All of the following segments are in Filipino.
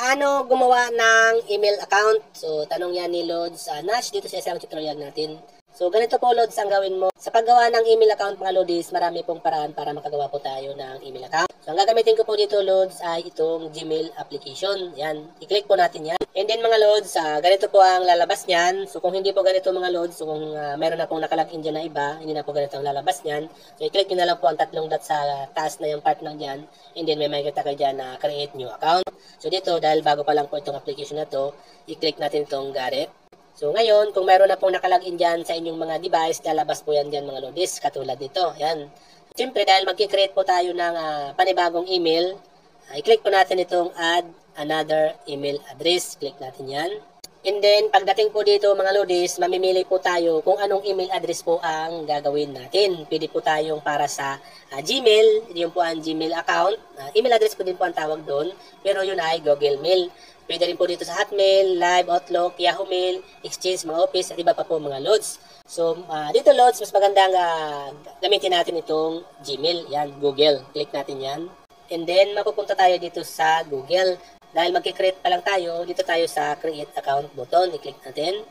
Paano gumawa ng email account? So, tanong yan ni Lods Nash dito sa isang tutorial natin. So, ganito po Lods ang gawin mo. Sa paggawa ng email account mga Lodis, marami pong paraan para makagawa po tayo ng email account. So, ang gagamitin ko po dito Lods ay itong Gmail application. Yan, i-click po natin yan. And then mga Lods, ganito po ang lalabas niyan. So, kung hindi po ganito mga Lods, so kung meron na pong nakalagin dyan na iba, hindi na po ganito ang lalabas niyan. So, i-click nyo na lang po ang tatlong dot sa taas na yung part ng dyan. And then may makikita kayo dyan na create new account. So, dito, dahil bago pa lang po itong application na to, i-click natin itong got it. So ngayon, kung mayroon na pong nakalagin dyan sa inyong mga device, lalabas po yan dyan mga Lodis, katulad nito. Yan. Siyempre, dahil mag-create po tayo ng panibagong email, i-click po natin itong add another email address. Click natin yan. And then, pagdating po dito mga Lodis, mamimili po tayo kung anong email address po ang gagawin natin. Pwede po tayong para sa Gmail, yun po ang Gmail account. Email address po din po ang tawag doon, pero yun ay Google Mail. Pwede rin po dito sa Hotmail, Live, Outlook, Yahoo Mail, Exchange, mga Office, at iba pa po mga Lods. So, dito Lods, mas magandang gamitin natin itong Gmail. Yan, Google. Click natin yan. And then, mapupunta tayo dito sa Google. Dahil mag-create pa lang tayo, dito tayo sa Create Account button. I-click natin.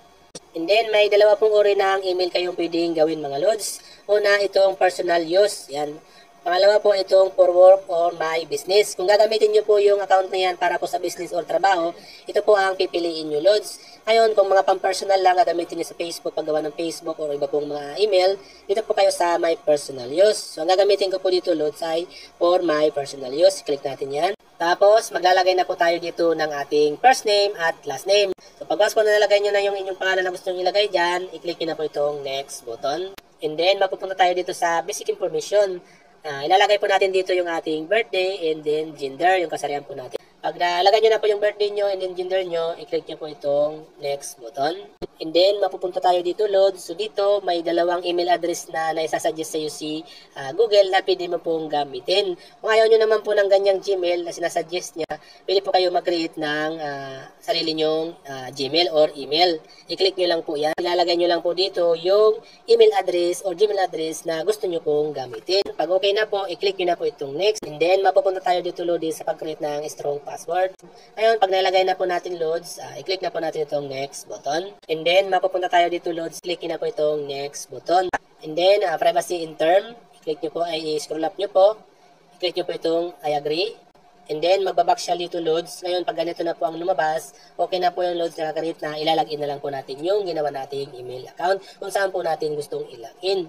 And then, may dalawa pong uri ng email kayong pwedeng gawin mga Lods. Una, itong personal use. Yan. Pangalawa po itong for work or my business. Kung gagamitin nyo po yung account na yan para po sa business or trabaho, ito po ang pipiliin nyo Lods. Ngayon, kung mga pang-personal lang gagamitin nyo sa Facebook, paggawa ng Facebook or iba pong mga email, dito po kayo sa my personal use. So, ang gagamitin ko po dito Lods ay for my personal use. Click natin yan. Tapos, maglalagay na po tayo dito ng ating first name at last name. So, pagkas po nalagay nyo na yung inyong pangalan na gusto nyo ilagay dyan, i-click nyo na po itong next button. And then, mapupunta tayo dito sa basic information. Ilalagay po natin dito yung ating birthday and then gender, yung kasarian po natin. Pag nalagay nyo na po yung birthday nyo and then gender nyo, i-click nyo po itong next button. And then, mapupunta tayo dito, Load. So, dito, may dalawang email address na naisasuggest sa iyo si Google na pwede mo pong gamitin. Kung ayaw nyo naman po ng ganyang Gmail na sinasuggest niya, pwede po kayo mag-create ng sarili nyong Gmail or email. I-click nyo lang po yan. Ilalagay nyo lang po dito yung email address or Gmail address na gusto nyo pong gamitin. Pag okay na po, i-click nyo na po itong next. And then, mapupunta tayo dito, Load, sa pag-create ng strong password. Ngayon, pag nalagay na po natin, Loads, i-click na po natin itong next button. And then, mapupunta tayo dito, Loads, click na po itong next button. And then, privacy in term, i-click nyo po, ay scroll up nyo po. I-click nyo po itong I agree. And then, magbaback siya dito, Loads. Ngayon, pag ganito na po ang lumabas, okay na po yung Loads na create na ilalagin na lang po natin yung ginawa nating email account kung saan po natin gustong ilagin.